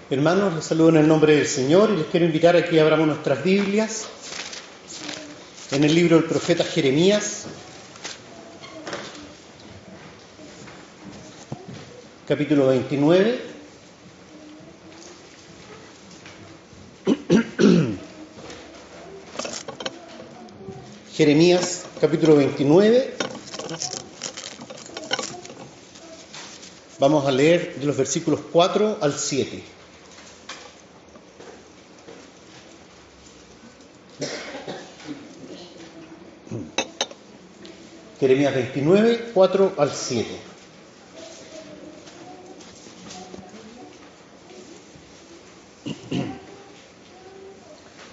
Hermanos, les saludo en el nombre del Señor y les quiero invitar a que abramos nuestras Biblias en el libro del profeta Jeremías, capítulo 29. Jeremías, capítulo 29. Vamos a leer de los versículos 4 al 7. Jeremías 29, 4 al 7.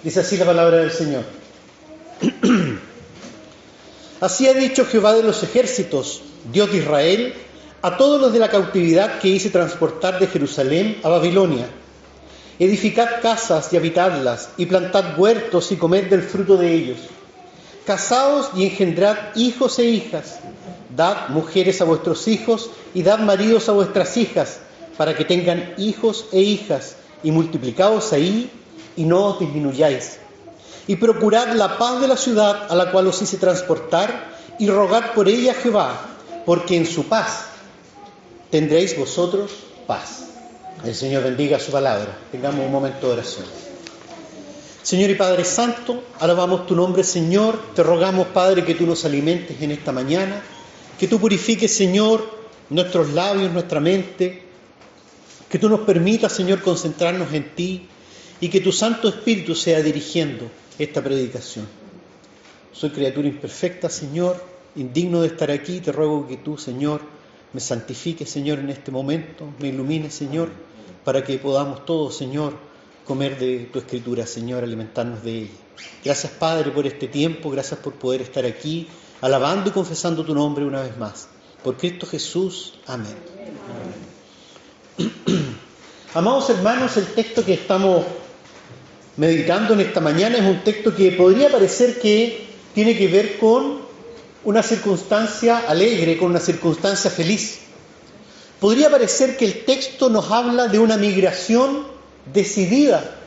Dice así la palabra del Señor. Así ha dicho Jehová de los ejércitos, Dios de Israel, a todos los de la cautividad que hice transportar de Jerusalén a Babilonia. Edificad casas y habitadlas, y plantad huertos y comed del fruto de ellos. Casaos y engendrad hijos e hijas. Dad mujeres a vuestros hijos y dad maridos a vuestras hijas, para que tengan hijos e hijas, y multiplicaos ahí y no os disminuyáis. Y procurad la paz de la ciudad a la cual os hice transportar, y rogad por ella a Jehová, porque en su paz tendréis vosotros paz. El Señor bendiga su palabra. Tengamos un momento de oración. Señor y Padre Santo, alabamos tu nombre, Señor. Te rogamos, Padre, que tú nos alimentes en esta mañana, que tú purifiques, Señor, nuestros labios, nuestra mente, que tú nos permitas, Señor, concentrarnos en ti y que tu Santo Espíritu sea dirigiendo esta predicación. Soy criatura imperfecta, Señor, indigno de estar aquí. Te ruego que tú, Señor, me santifiques, Señor, en este momento, me ilumines, Señor, para que podamos todos, Señor, comer de tu Escritura, Señor, alimentarnos de ella. Gracias, Padre, por este tiempo, gracias por poder estar aquí, alabando y confesando tu nombre una vez más. Por Cristo Jesús, amén. Amados hermanos, el texto que estamos meditando en esta mañana es un texto que podría parecer que tiene que ver con una circunstancia alegre, con una circunstancia feliz. Podría parecer que el texto nos habla de una migración decidida.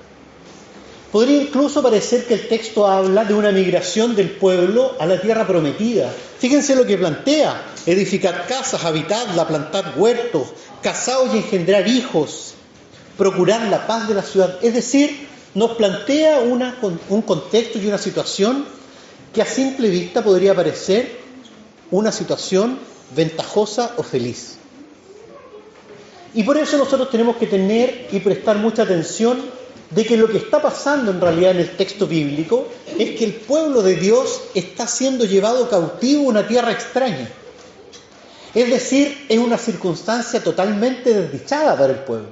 Podría incluso parecer que el texto habla de una migración del pueblo a la tierra prometida. Fíjense lo que plantea: edificad casas, habitadla, plantad huertos, casaos y engendrar hijos, procurad la paz de la ciudad. Es decir, nos plantea un contexto y una situación que a simple vista podría parecer una situación ventajosa o feliz. Y por eso nosotros tenemos que tener y prestar mucha atención de que lo que está pasando en realidad en el texto bíblico es que el pueblo de Dios está siendo llevado cautivo a una tierra extraña. Es decir, es una circunstancia totalmente desdichada para el pueblo.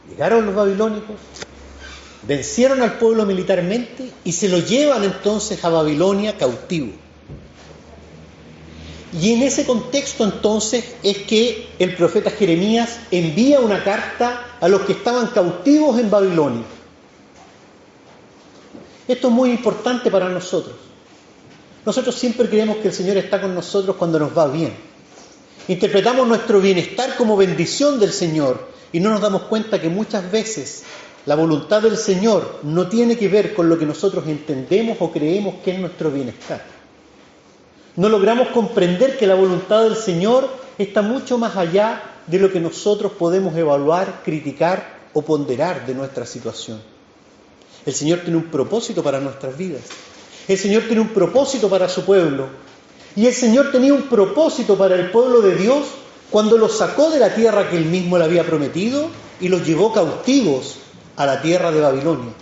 Llegaron los babilónicos, vencieron al pueblo militarmente y se lo llevan entonces a Babilonia cautivo. Y en ese contexto entonces es que el profeta Jeremías envía una carta a los que estaban cautivos en Babilonia. Esto es muy importante para nosotros. Nosotros siempre creemos que el Señor está con nosotros cuando nos va bien. Interpretamos nuestro bienestar como bendición del Señor y no nos damos cuenta que muchas veces la voluntad del Señor no tiene que ver con lo que nosotros entendemos o creemos que es nuestro bienestar. No logramos comprender que la voluntad del Señor está mucho más allá de lo que nosotros podemos evaluar, criticar o ponderar de nuestra situación. El Señor tiene un propósito para nuestras vidas. El Señor tiene un propósito para su pueblo. Y el Señor tenía un propósito para el pueblo de Dios cuando los sacó de la tierra que Él mismo le había prometido y los llevó cautivos a la tierra de Babilonia.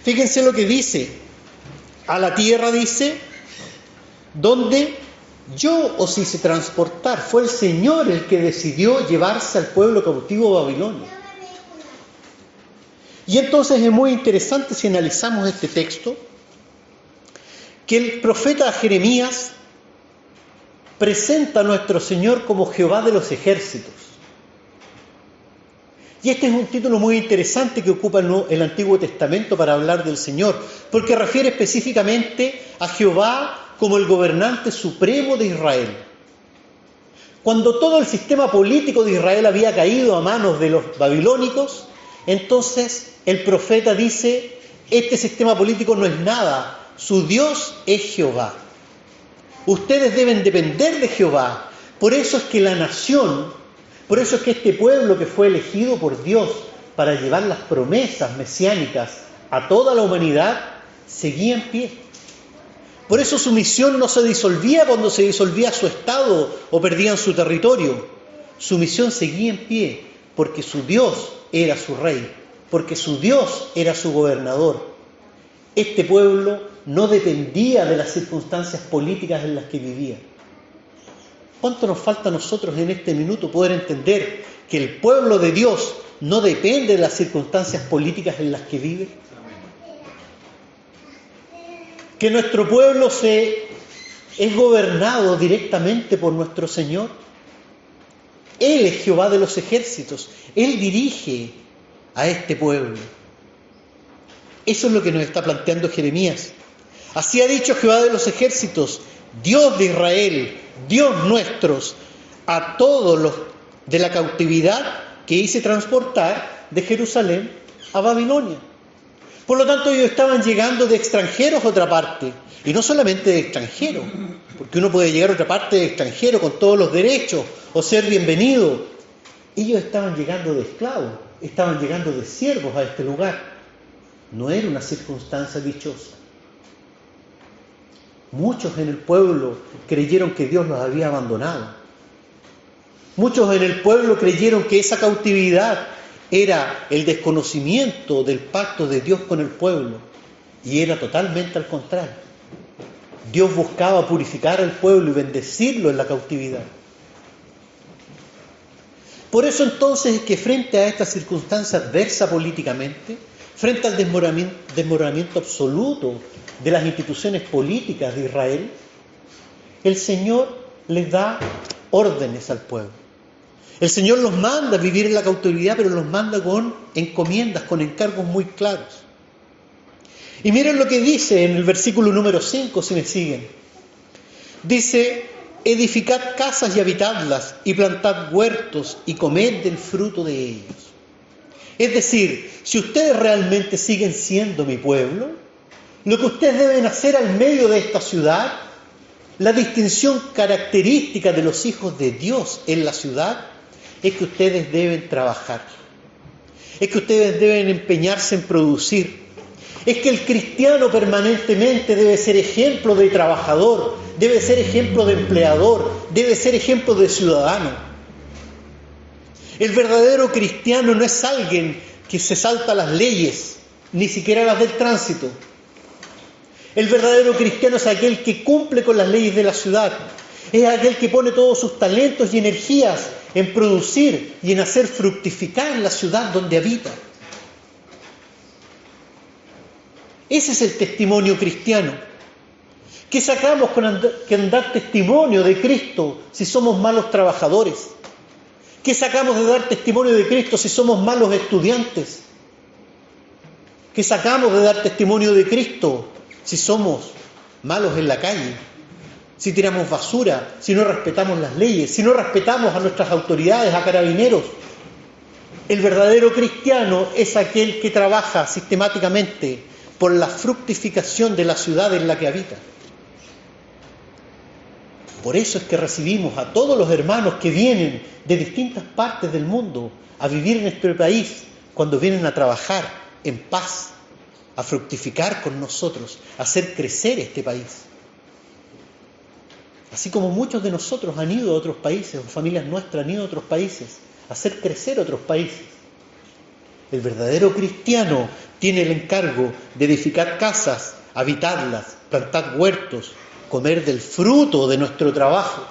Fíjense lo que dice. A la tierra, dice, donde yo os hice transportar. Fue el Señor el que decidió llevarse al pueblo cautivo a Babilonia. Y entonces es muy interesante, si analizamos este texto, que el profeta Jeremías presenta a nuestro Señor como Jehová de los ejércitos. Y este es un título muy interesante que ocupa el Antiguo Testamento para hablar del Señor, porque refiere específicamente a Jehová como el gobernante supremo de Israel. Cuando todo el sistema político de Israel había caído a manos de los babilónicos, entonces el profeta dice, este sistema político no es nada, su Dios es Jehová. Ustedes deben depender de Jehová. Por eso es que la nación, por eso es que este pueblo que fue elegido por Dios para llevar las promesas mesiánicas a toda la humanidad, seguía en pie. Por eso su misión no se disolvía cuando se disolvía su estado o perdían su territorio. Su misión seguía en pie porque su Dios era su rey, porque su Dios era su gobernador. Este pueblo no dependía de las circunstancias políticas en las que vivía. ¿Cuánto nos falta a nosotros en este minuto poder entender que el pueblo de Dios no depende de las circunstancias políticas en las que vive? Que nuestro pueblo es gobernado directamente por nuestro Señor. Él es Jehová de los ejércitos. Él dirige a este pueblo. Eso es lo que nos está planteando Jeremías. Así ha dicho Jehová de los ejércitos, Dios de Israel, Dios nuestros, a todos los de la cautividad que hice transportar de Jerusalén a Babilonia. Por lo tanto, ellos estaban llegando de extranjeros a otra parte. Y no solamente de extranjeros, porque uno puede llegar a otra parte de extranjero con todos los derechos o ser bienvenido. Ellos estaban llegando de esclavos, estaban llegando de siervos a este lugar. No era una circunstancia dichosa. Muchos en el pueblo creyeron que Dios los había abandonado. Muchos en el pueblo creyeron que esa cautividad era el desconocimiento del pacto de Dios con el pueblo. Y era totalmente al contrario. Dios buscaba purificar al pueblo y bendecirlo en la cautividad. Por eso entonces es que frente a esta circunstancia adversa políticamente, frente al desmoronamiento absoluto de las instituciones políticas de Israel, el Señor les da órdenes al pueblo. El Señor los manda a vivir en la cautividad, pero los manda con encomiendas, con encargos muy claros. Y miren lo que dice en el versículo número 5, si me siguen. Dice, edificad casas y habitadlas, y plantad huertos, y comed del fruto de ellos. Es decir, si ustedes realmente siguen siendo mi pueblo, lo que ustedes deben hacer al medio de esta ciudad, la distinción característica de los hijos de Dios en la ciudad, es que ustedes deben trabajar. Es que ustedes deben empeñarse en producir. Es que el cristiano permanentemente debe ser ejemplo de trabajador, debe ser ejemplo de empleador, debe ser ejemplo de ciudadano. El verdadero cristiano no es alguien que se salta las leyes, ni siquiera las del tránsito. El verdadero cristiano es aquel que cumple con las leyes de la ciudad. Es aquel que pone todos sus talentos y energías en producir y en hacer fructificar la ciudad donde habita. Ese es el testimonio cristiano. ¿Qué sacamos con dar testimonio de Cristo si somos malos trabajadores? ¿Qué sacamos de dar testimonio de Cristo si somos malos estudiantes? ¿Qué sacamos de dar testimonio de Cristo si somos malos en la calle? Si tiramos basura, si no respetamos las leyes, si no respetamos a nuestras autoridades, a carabineros. El verdadero cristiano es aquel que trabaja sistemáticamente por la fructificación de la ciudad en la que habita. Por eso es que recibimos a todos los hermanos que vienen de distintas partes del mundo a vivir en este país, cuando vienen a trabajar en paz, a fructificar con nosotros, a hacer crecer este país. Así como muchos de nosotros han ido a otros países, o familias nuestras han ido a otros países, a hacer crecer otros países. El verdadero cristiano tiene el encargo de edificar casas, habitarlas, plantar huertos, comer del fruto de nuestro trabajo.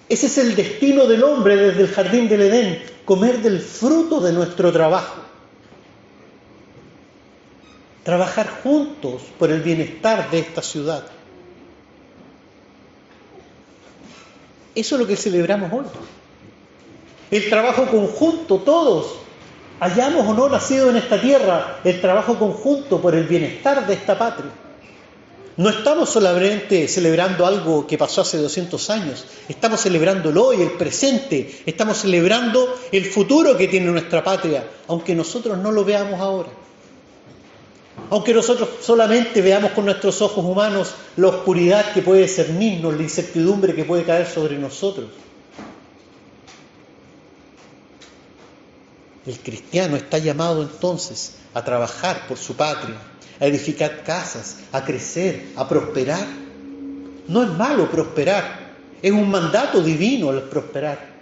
Ese es el destino del hombre desde el jardín del Edén, comer del fruto de nuestro trabajo. Trabajar juntos por el bienestar de esta ciudad. Eso es lo que celebramos hoy. El trabajo conjunto, todos, hayamos o no nacido en esta tierra, el trabajo conjunto por el bienestar de esta patria. No estamos solamente celebrando algo que pasó hace 200 años, estamos celebrando el hoy, el presente, estamos celebrando el futuro que tiene nuestra patria, aunque nosotros no lo veamos ahora. Aunque nosotros solamente veamos con nuestros ojos humanos la oscuridad que puede cernirnos, la incertidumbre que puede caer sobre nosotros. El cristiano está llamado entonces a trabajar por su patria, a edificar casas, a crecer, a prosperar. No es malo prosperar, es un mandato divino el prosperar.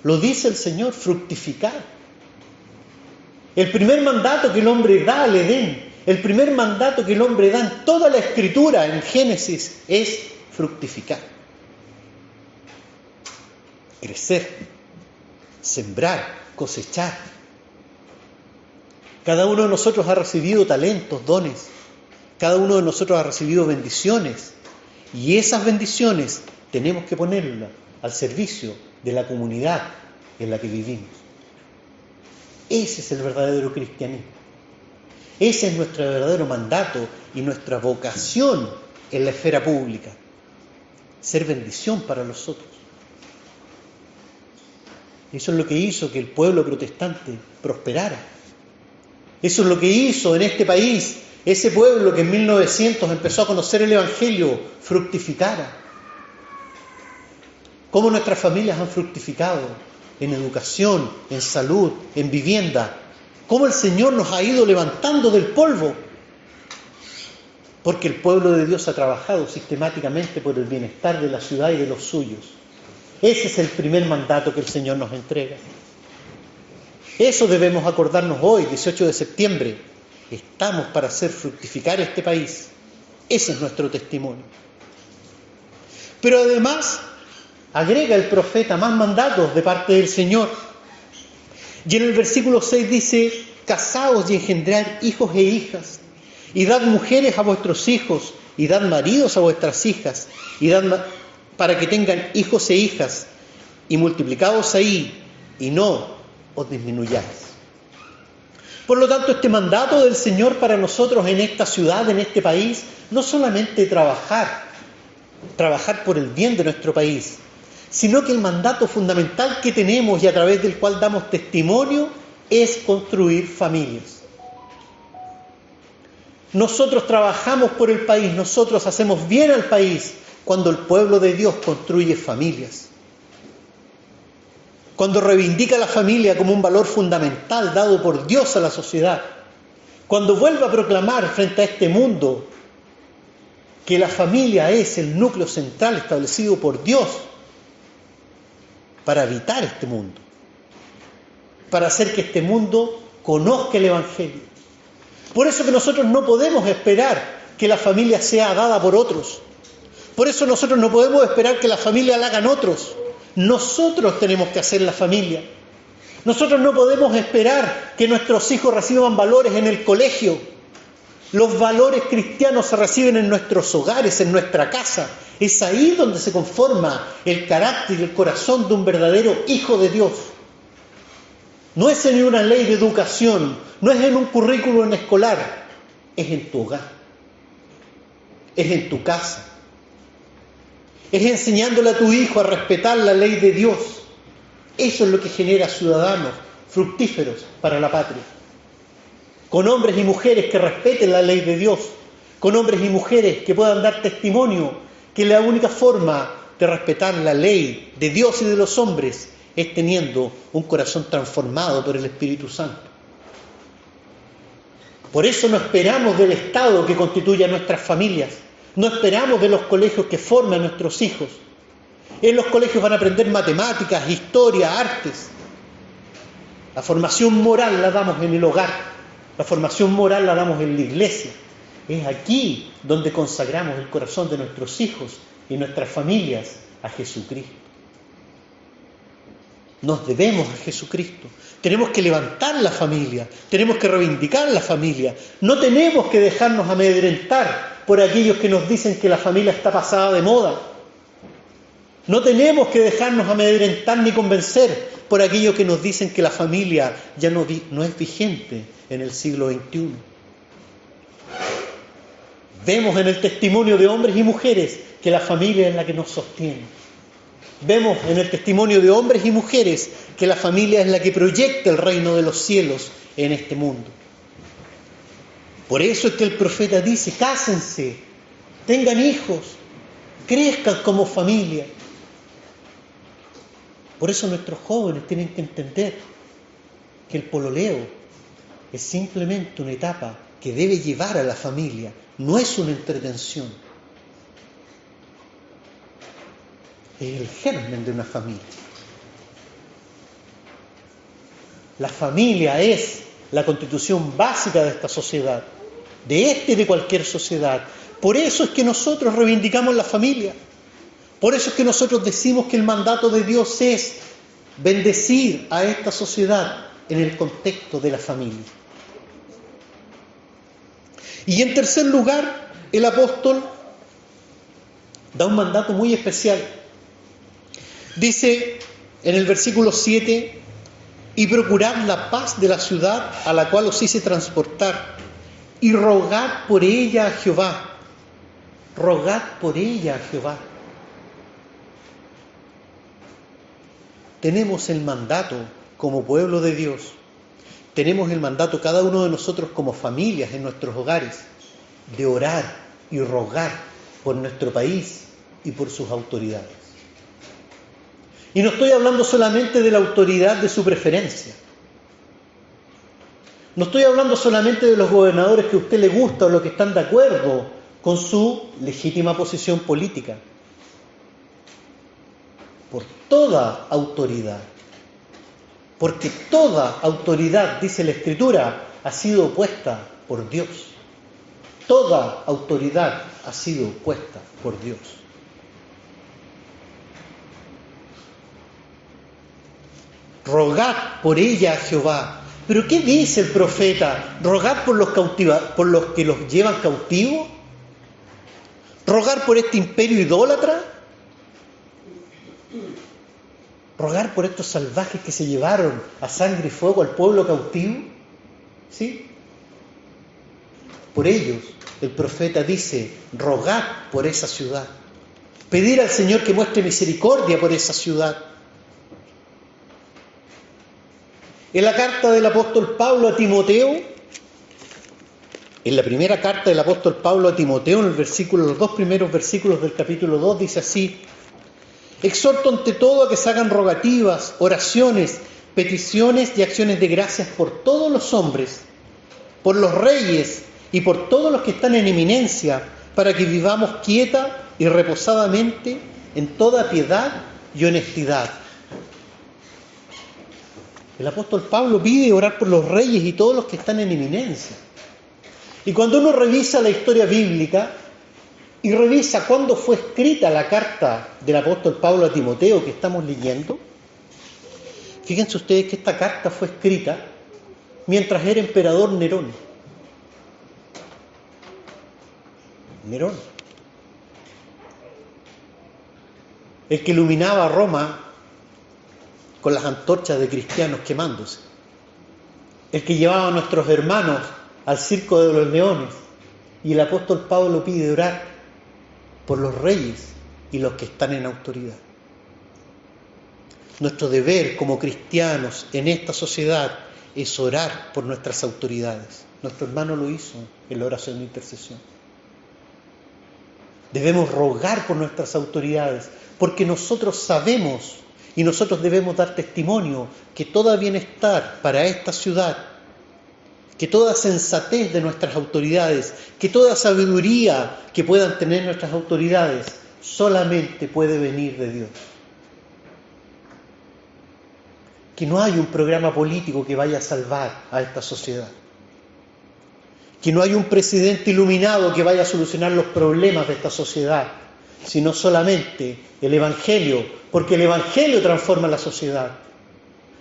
Lo dice el Señor, fructificar. El primer mandato que el hombre da al Edén, el primer mandato que el hombre da en toda la Escritura, en Génesis, es fructificar. Crecer, sembrar, cosechar. Cada uno de nosotros ha recibido talentos, dones. Cada uno de nosotros ha recibido bendiciones. Y esas bendiciones tenemos que ponerlas al servicio de la comunidad en la que vivimos. Ese es el verdadero cristianismo. Ese es nuestro verdadero mandato y nuestra vocación en la esfera pública. Ser bendición para los otros. Eso es lo que hizo que el pueblo protestante prosperara. Eso es lo que hizo en este país ese pueblo que en 1900 empezó a conocer el Evangelio, fructificara. Cómo nuestras familias han fructificado en educación, en salud, en vivienda. Cómo el Señor nos ha ido levantando del polvo. Porque el pueblo de Dios ha trabajado sistemáticamente por el bienestar de la ciudad y de los suyos. Ese es el primer mandato que el Señor nos entrega. Eso debemos acordarnos hoy, 18 de septiembre. Estamos para hacer fructificar este país. Ese es nuestro testimonio. Pero además, agrega el profeta más mandatos de parte del Señor. Y en el versículo 6 dice: casaos y engendrad hijos e hijas, y dad mujeres a vuestros hijos, y dad maridos a vuestras hijas, y dad para que tengan hijos e hijas, y multiplicaos ahí, y no os disminuyáis. Por lo tanto, este mandato del Señor para nosotros en esta ciudad, en este país, no solamente trabajar por el bien de nuestro país, sino que el mandato fundamental que tenemos y a través del cual damos testimonio es construir familias. Nosotros trabajamos por el país, nosotros hacemos bien al país cuando el pueblo de Dios construye familias. Cuando reivindica la familia como un valor fundamental dado por Dios a la sociedad. Cuando vuelve a proclamar frente a este mundo que la familia es el núcleo central establecido por Dios para habitar este mundo. Para hacer que este mundo conozca el Evangelio. Por eso que nosotros no podemos esperar que la familia sea dada por otros. Por eso nosotros no podemos esperar que la familia la hagan otros. Nosotros tenemos que hacer la familia. Nosotros no podemos esperar que nuestros hijos reciban valores en el colegio. Los valores cristianos se reciben en nuestros hogares, en nuestra casa. Es ahí donde se conforma el carácter y el corazón de un verdadero hijo de Dios. No es en una ley de educación, no es en un currículum escolar, es en tu hogar, es en tu casa. Es enseñándole a tu hijo a respetar la ley de Dios. Eso es lo que genera ciudadanos fructíferos para la patria. Con hombres y mujeres que respeten la ley de Dios. Con hombres y mujeres que puedan dar testimonio que la única forma de respetar la ley de Dios y de los hombres es teniendo un corazón transformado por el Espíritu Santo. Por eso no esperamos del Estado que constituya nuestras familias. No esperamos de los colegios que formen a nuestros hijos. En los colegios van a aprender matemáticas, historia, artes. La formación moral la damos en el hogar. La formación moral la damos en la iglesia. Es aquí donde consagramos el corazón de nuestros hijos y nuestras familias a Jesucristo. Nos debemos a Jesucristo. Tenemos que levantar la familia. Tenemos que reivindicar la familia. No tenemos que dejarnos amedrentar por aquellos que nos dicen que la familia está pasada de moda. No tenemos que dejarnos amedrentar ni convencer por aquellos que nos dicen que la familia ya no es vigente en el siglo XXI. Vemos en el testimonio de hombres y mujeres que la familia es la que nos sostiene. Vemos en el testimonio de hombres y mujeres que la familia es la que proyecta el reino de los cielos en este mundo. Por eso es que el profeta dice: cásense, tengan hijos, crezcan como familia. Por eso nuestros jóvenes tienen que entender que el pololeo es simplemente una etapa que debe llevar a la familia, no es una entretención. Es el germen de una familia. La familia es la constitución básica de esta sociedad, de esta y de cualquier sociedad. Por eso es que nosotros reivindicamos la familia. Por eso es que nosotros decimos que el mandato de Dios es bendecir a esta sociedad en el contexto de la familia. Y en tercer lugar, el apóstol da un mandato muy especial. Dice en el versículo 7: y procurad la paz de la ciudad a la cual os hice transportar, y rogad por ella a Jehová. Rogad por ella a Jehová. Tenemos el mandato como pueblo de Dios. Tenemos el mandato cada uno de nosotros como familias en nuestros hogares de orar y rogar por nuestro país y por sus autoridades. Y no estoy hablando solamente de la autoridad de su preferencia. No estoy hablando solamente de los gobernadores que a usted le gusta o los que están de acuerdo con su legítima posición política. Por toda autoridad. Porque toda autoridad, dice la Escritura, ha sido puesta por Dios. Toda autoridad ha sido puesta por Dios. Rogad por ella a Jehová. ¿Pero qué dice el profeta? ¿Rogad por los que los llevan cautivos? ¿Rogar por este imperio idólatra? ¿Rogar por estos salvajes que se llevaron a sangre y fuego al pueblo cautivo? ¿Sí? Por ellos, el profeta dice: rogad por esa ciudad. Pedir al Señor que muestre misericordia por esa ciudad. En la carta del apóstol Pablo a Timoteo, en la primera carta del apóstol Pablo a Timoteo, en los dos primeros versículos del capítulo 2, dice así: exhorto ante todo a que se hagan rogativas, oraciones, peticiones y acciones de gracias por todos los hombres, por los reyes y por todos los que están en eminencia, para que vivamos quieta y reposadamente en toda piedad y honestidad. El apóstol Pablo pide orar por los reyes y todos los que están en eminencia. Y cuando uno revisa la historia bíblica y revisa cuándo fue escrita la carta del apóstol Pablo a Timoteo que estamos leyendo, fíjense ustedes que esta carta fue escrita mientras era emperador Nerón. Nerón, el que iluminaba a Roma con las antorchas de cristianos quemándose, el que llevaba a nuestros hermanos al circo de los leones. Y el apóstol Pablo pide orar por los reyes y los que están en autoridad. Nuestro deber como cristianos en esta sociedad es orar por nuestras autoridades. Nuestro hermano lo hizo en la oración de intercesión. Debemos rogar por nuestras autoridades, porque nosotros sabemos y nosotros debemos dar testimonio que todo bienestar para esta ciudad, que toda sensatez de nuestras autoridades, que toda sabiduría que puedan tener nuestras autoridades, solamente puede venir de Dios. Que no hay un programa político que vaya a salvar a esta sociedad. Que no hay un presidente iluminado que vaya a solucionar los problemas de esta sociedad, sino solamente el Evangelio, porque el Evangelio transforma la sociedad,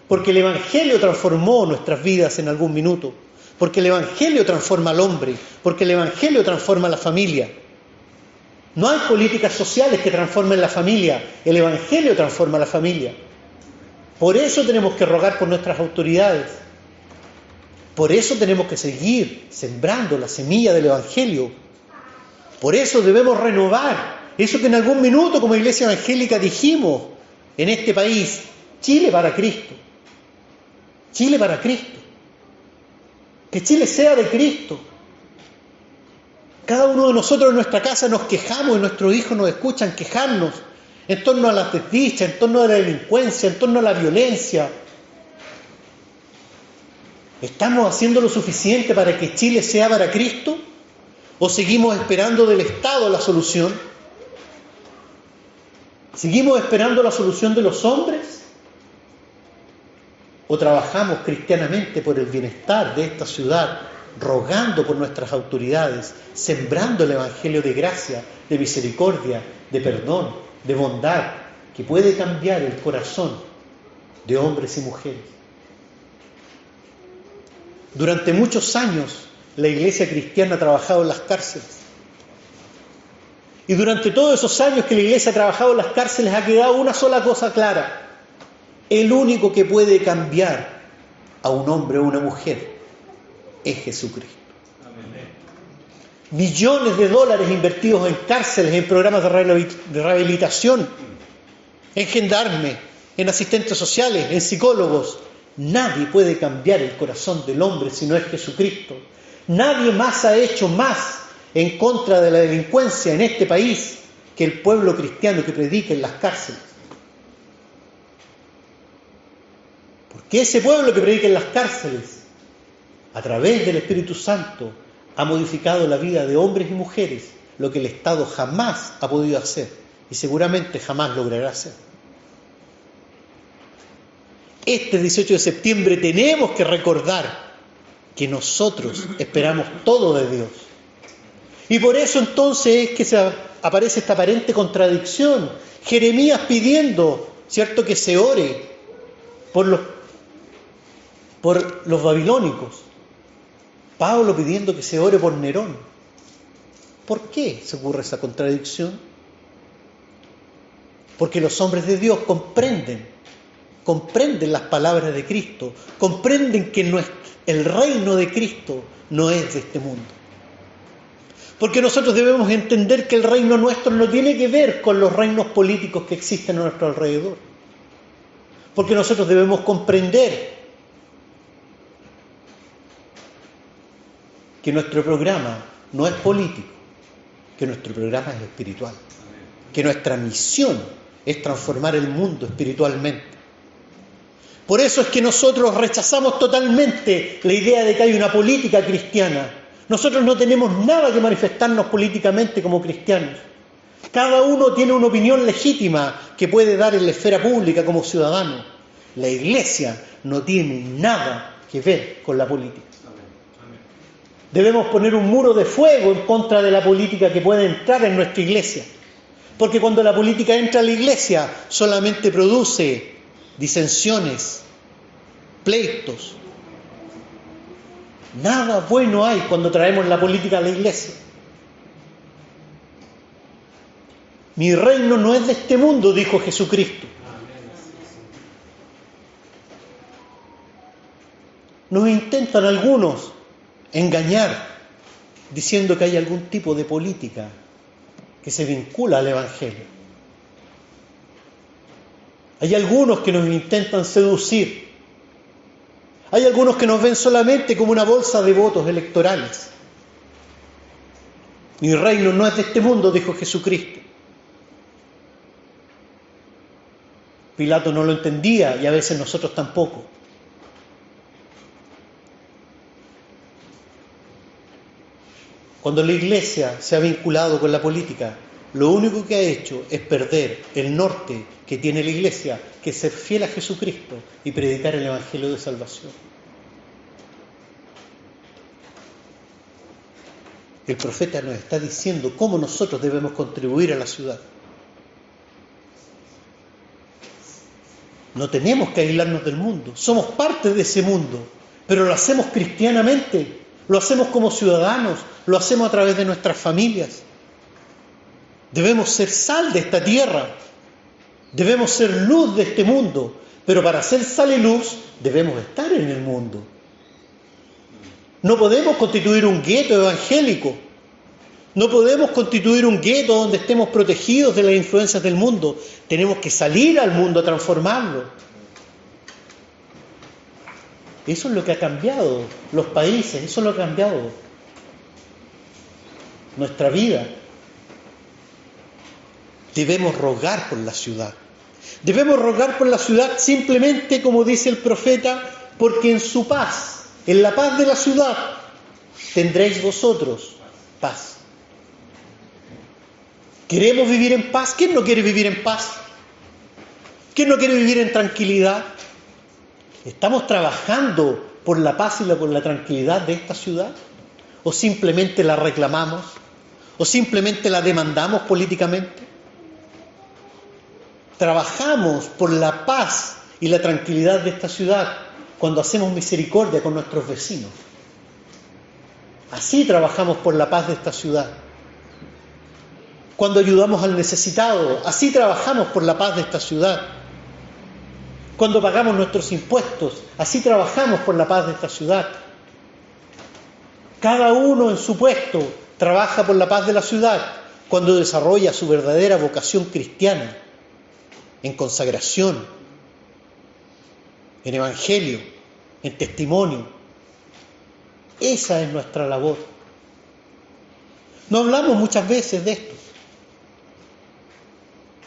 porque el Evangelio transformó nuestras vidas en algún minuto, porque el Evangelio transforma al hombre, porque el Evangelio transforma a la familia. No hay políticas sociales que transformen la familia, el Evangelio transforma a la familia. Por eso tenemos que rogar por nuestras autoridades. Por eso tenemos que seguir sembrando la semilla del Evangelio. Por eso debemos renovar eso que en algún minuto como Iglesia Evangélica dijimos en este país: Chile para Cristo. Chile para Cristo. Que Chile sea de Cristo. Cada uno de nosotros en nuestra casa nos quejamos y nuestros hijos nos escuchan quejarnos en torno a la desdicha, en torno a la delincuencia, en torno a la violencia. ¿Estamos haciendo lo suficiente para que Chile sea para Cristo? ¿O seguimos esperando del Estado la solución? ¿Seguimos esperando la solución de los hombres? ¿O trabajamos cristianamente por el bienestar de esta ciudad, rogando por nuestras autoridades, sembrando el Evangelio de gracia, de misericordia, de perdón, de bondad, que puede cambiar el corazón de hombres y mujeres? Durante muchos años la Iglesia cristiana ha trabajado en las cárceles. Y durante todos esos años que la Iglesia ha trabajado en las cárceles ha quedado una sola cosa clara: el único que puede cambiar a un hombre o una mujer es Jesucristo. Millones de dólares invertidos en cárceles, en programas de rehabilitación, en gendarmes, en asistentes sociales, en psicólogos. Nadie puede cambiar el corazón del hombre si no es Jesucristo. Nadie más ha hecho más en contra de la delincuencia en este país que el pueblo cristiano que predica en las cárceles. Porque ese pueblo que predica en las cárceles, a través del Espíritu Santo, ha modificado la vida de hombres y mujeres, lo que el Estado jamás ha podido hacer y seguramente jamás logrará hacer. Este 18 de septiembre tenemos que recordar que nosotros esperamos todo de Dios. Y por eso entonces es que aparece esta aparente contradicción. Jeremías pidiendo, ¿cierto?, que se ore por los babilónicos. Pablo pidiendo que se ore por Nerón. ¿Por qué se ocurre esa contradicción? Porque los hombres de Dios comprenden las palabras de Cristo, comprenden que el reino de Cristo no es de este mundo. Porque nosotros debemos entender que el reino nuestro no tiene que ver con los reinos políticos que existen a nuestro alrededor. Porque nosotros debemos comprender que nuestro programa no es político, que nuestro programa es espiritual, que nuestra misión es transformar el mundo espiritualmente. Por eso es que nosotros rechazamos totalmente la idea de que hay una política cristiana. Nosotros no tenemos nada que manifestarnos políticamente como cristianos. Cada uno tiene una opinión legítima que puede dar en la esfera pública como ciudadano. La Iglesia no tiene nada que ver con la política. Debemos poner un muro de fuego en contra de la política que puede entrar en nuestra Iglesia. Porque cuando la política entra a la Iglesia solamente produce disensiones, pleitos. Nada bueno hay cuando traemos la política a la Iglesia. Mi reino no es de este mundo, dijo Jesucristo. Nos intentan algunos engañar diciendo que hay algún tipo de política que se vincula al Evangelio. Hay algunos que nos intentan seducir. Hay algunos que nos ven solamente como una bolsa de votos electorales. Mi reino no es de este mundo, dijo Jesucristo. Pilato no lo entendía y a veces nosotros tampoco. Cuando la Iglesia se ha vinculado con la política, lo único que ha hecho es perder el norte que tiene la Iglesia, que es ser fiel a Jesucristo y predicar el Evangelio de salvación. El profeta nos está diciendo cómo nosotros debemos contribuir a la ciudad. No tenemos que aislarnos del mundo, somos parte de ese mundo, pero lo hacemos cristianamente, lo hacemos como ciudadanos, lo hacemos a través de nuestras familias. Debemos ser sal de esta tierra, debemos ser luz de este mundo, pero para ser sal y luz debemos estar en el mundo. No podemos constituir un gueto evangélico, No podemos constituir un gueto donde estemos protegidos de las influencias del mundo. Tenemos que salir al mundo a transformarlo. Eso es lo que ha cambiado los países, eso es lo que ha cambiado nuestra vida. Debemos rogar por la ciudad. Debemos rogar por la ciudad simplemente, como dice el profeta, porque en su paz, en la paz de la ciudad, tendréis vosotros paz. ¿Queremos vivir en paz? ¿Quién no quiere vivir en paz? ¿Quién no quiere vivir en tranquilidad? ¿Estamos trabajando por la paz y por la tranquilidad de esta ciudad? ¿O simplemente la reclamamos? ¿O simplemente la demandamos políticamente? Trabajamos por la paz y la tranquilidad de esta ciudad cuando hacemos misericordia con nuestros vecinos. Así trabajamos por la paz de esta ciudad. Cuando ayudamos al necesitado, así trabajamos por la paz de esta ciudad. Cuando pagamos nuestros impuestos, así trabajamos por la paz de esta ciudad. Cada uno en su puesto trabaja por la paz de la ciudad cuando desarrolla su verdadera vocación cristiana, en consagración, en evangelio, en testimonio. Esa es nuestra labor. No hablamos muchas veces de esto.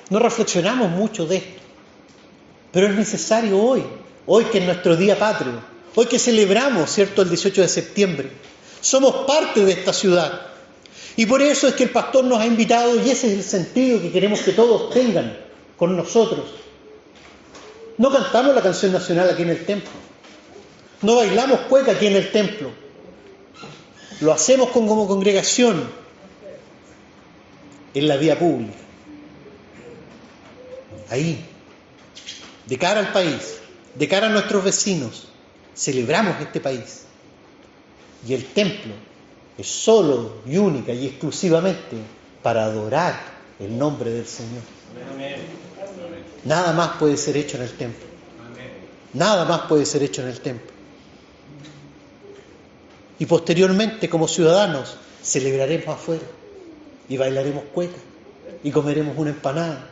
No reflexionamos mucho de esto. Pero es necesario hoy que es nuestro día patrio, hoy que celebramos, ¿cierto?, el 18 de septiembre. Somos parte de esta ciudad. Y por eso es que el pastor nos ha invitado, y ese es el sentido que queremos que todos tengan con nosotros. No cantamos la canción nacional aquí en el templo. No bailamos cueca aquí en el templo. Lo hacemos como congregación en la vía pública. Ahí, de cara al país, de cara a nuestros vecinos, celebramos este país. Y el templo es solo y única y exclusivamente para adorar el nombre del Señor. Nada más puede ser hecho en el templo. Nada más puede ser hecho en el templo. Y posteriormente, como ciudadanos, celebraremos afuera y bailaremos cueca y comeremos una empanada.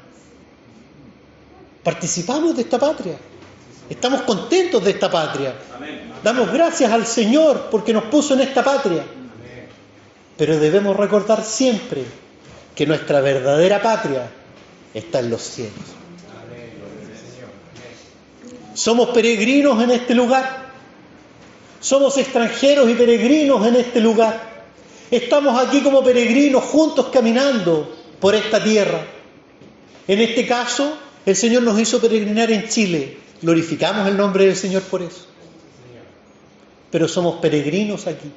Participamos de esta patria. Estamos contentos de esta patria. Damos gracias al Señor porque nos puso en esta patria. Pero debemos recordar siempre que nuestra verdadera patria está en los cielos. Somos peregrinos en este lugar. Somos extranjeros y peregrinos en este lugar. Estamos aquí como peregrinos juntos caminando por esta tierra. En este caso, el Señor nos hizo peregrinar en Chile. Glorificamos el nombre del Señor por eso. Pero somos peregrinos aquí.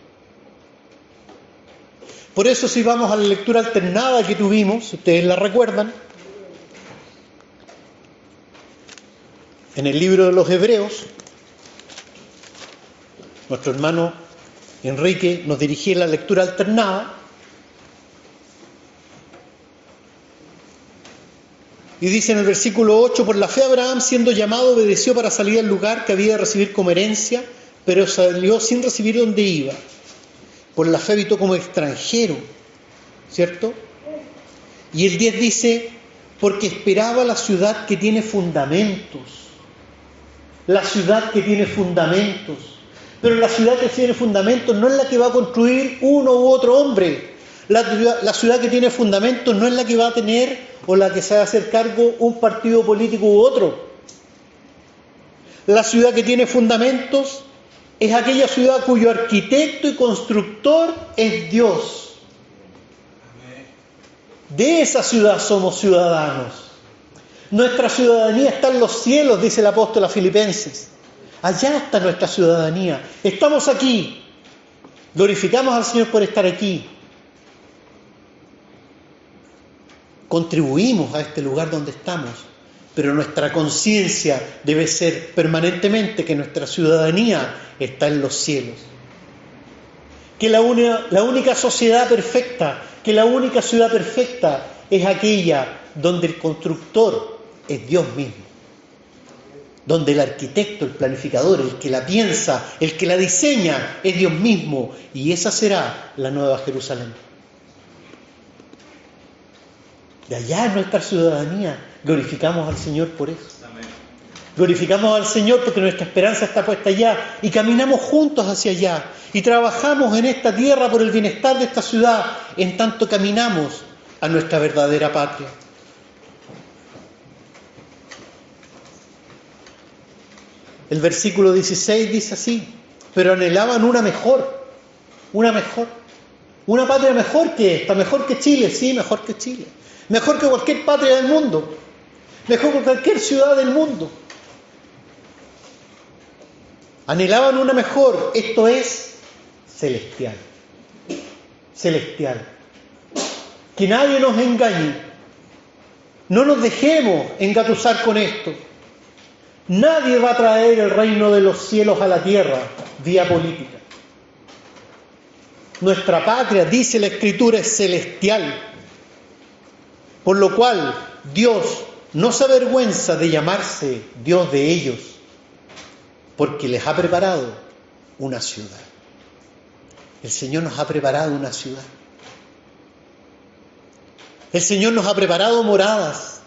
Por eso, si vamos a la lectura alternada que tuvimos, si ustedes la recuerdan, en el libro de los Hebreos, nuestro hermano Enrique nos dirigía la lectura alternada y dice en el versículo 8: por la fe Abraham, siendo llamado, obedeció para salir al lugar que había de recibir como herencia, pero salió sin recibir donde iba. Por la fe habitó como extranjero, ¿cierto? Y el 10 dice: porque esperaba la ciudad que tiene fundamentos. La ciudad que tiene fundamentos. Pero la ciudad que tiene fundamentos no es la que va a construir uno u otro hombre. La ciudad que tiene fundamentos no es la que va a tener o la que se va a hacer cargo un partido político u otro. La ciudad que tiene fundamentos es aquella ciudad cuyo arquitecto y constructor es Dios. De esa ciudad somos ciudadanos. Nuestra ciudadanía está en los cielos, dice el apóstol a Filipenses. Allá está nuestra ciudadanía. Estamos aquí. Glorificamos al Señor por estar aquí. Contribuimos a este lugar donde estamos, pero nuestra conciencia debe ser permanentemente que nuestra ciudadanía está en los cielos. Que la única sociedad perfecta, que la única ciudad perfecta es aquella donde el constructor es Dios mismo. Donde el arquitecto, el planificador, el que la piensa, el que la diseña, es Dios mismo. Y esa será la nueva Jerusalén. de allá en nuestra ciudadanía, glorificamos al Señor por eso. Glorificamos al Señor porque nuestra esperanza está puesta allá y caminamos juntos hacia allá y trabajamos en esta tierra por el bienestar de esta ciudad, en tanto caminamos a nuestra verdadera patria. El versículo 16 dice así: pero anhelaban una mejor, una patria mejor que esta, mejor que Chile, sí, mejor que Chile, mejor que cualquier patria del mundo, mejor que cualquier ciudad del mundo. Anhelaban una mejor, esto es celestial. Celestial. Que nadie nos engañe. No nos dejemos engatusar con esto. Nadie va a traer el reino de los cielos a la tierra vía política. Nuestra patria, dice la Escritura, es celestial. Por lo cual Dios no se avergüenza de llamarse Dios de ellos, porque les ha preparado una ciudad. El Señor nos ha preparado una ciudad. El Señor nos ha preparado moradas.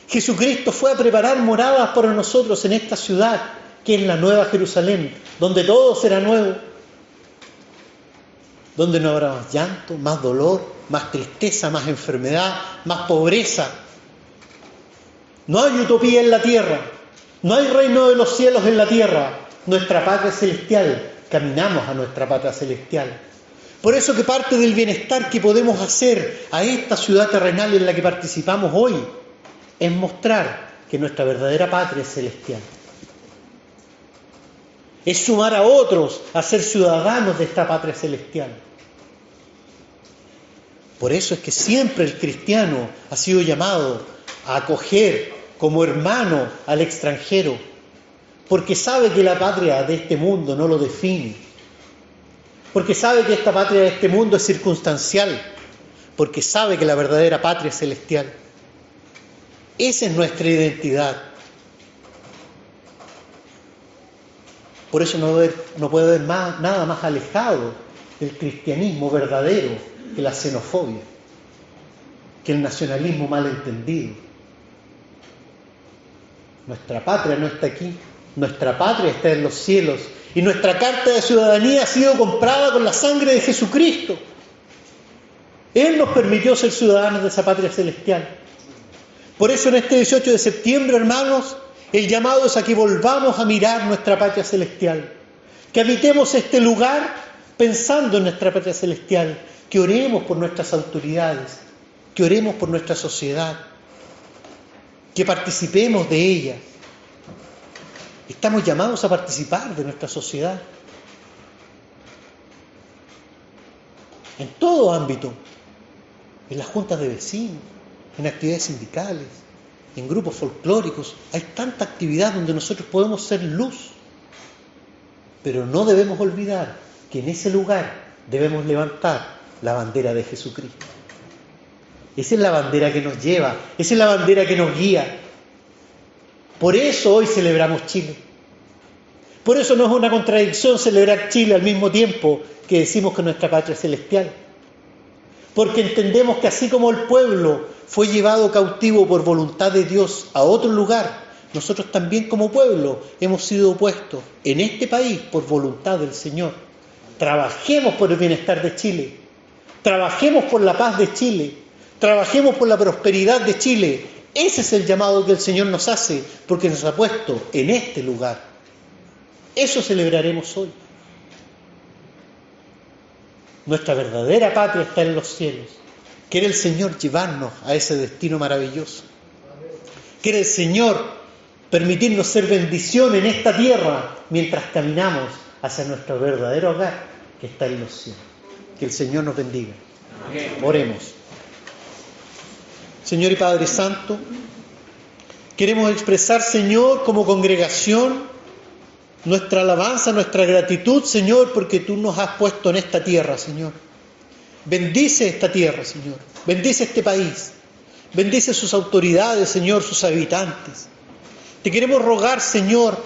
Jesucristo fue a preparar moradas para nosotros en esta ciudad, que es la Nueva Jerusalén, donde todo será nuevo, donde no habrá más llanto, más dolor, más tristeza, más enfermedad, más pobreza. No hay utopía en la tierra. No hay reino de los cielos en la tierra. Nuestra patria celestial. Caminamos a nuestra patria celestial. Por eso que parte del bienestar que podemos hacer a esta ciudad terrenal en la que participamos hoy es mostrar que nuestra verdadera patria es celestial. Es sumar a otros a ser ciudadanos de esta patria celestial. Por eso es que siempre el cristiano ha sido llamado a acoger como hermano al extranjero, porque sabe que la patria de este mundo no lo define, porque sabe que esta patria de este mundo es circunstancial, porque sabe que la verdadera patria es celestial. Esa es nuestra identidad. Por eso no puede haber nada más alejado del cristianismo verdadero que la xenofobia, que el nacionalismo malentendido. Nuestra patria no está aquí, nuestra patria está en los cielos y nuestra carta de ciudadanía ha sido comprada con la sangre de Jesucristo. Él nos permitió ser ciudadanos de esa patria celestial. Por eso en este 18 de septiembre, hermanos, el llamado es a que volvamos a mirar nuestra patria celestial, que habitemos este lugar pensando en nuestra patria celestial, que oremos por nuestras autoridades, que oremos por nuestra sociedad, que participemos de ella. Estamos llamados a participar de nuestra sociedad en todo ámbito, en las juntas de vecinos, en actividades sindicales, en grupos folclóricos. Hay tanta actividad donde nosotros podemos ser luz, pero no debemos olvidar que en ese lugar debemos levantar la bandera de Jesucristo. Esa es la bandera que nos lleva, esa es la bandera que nos guía. Por eso hoy celebramos Chile. Por eso no es una contradicción celebrar Chile al mismo tiempo que decimos que nuestra patria es celestial. Porque entendemos que así como el pueblo fue llevado cautivo por voluntad de Dios a otro lugar, nosotros también como pueblo hemos sido puestos en este país por voluntad del Señor. Trabajemos por el bienestar de Chile, trabajemos por la paz de Chile, trabajemos por la prosperidad de Chile. Ese es el llamado que el Señor nos hace, porque nos ha puesto en este lugar. Eso celebraremos hoy. Nuestra verdadera patria está en los cielos. Quiere el Señor llevarnos a ese destino maravilloso. Quiere el Señor permitirnos ser bendición en esta tierra mientras caminamos hacia nuestro verdadero hogar que está en los cielos. Que el Señor nos bendiga. Oremos. Señor y Padre Santo, queremos expresar, Señor, como congregación, nuestra alabanza, nuestra gratitud, Señor, porque tú nos has puesto en esta tierra, Señor. Bendice esta tierra, Señor. Bendice este país. Bendice sus autoridades, Señor, sus habitantes. Te queremos rogar, Señor,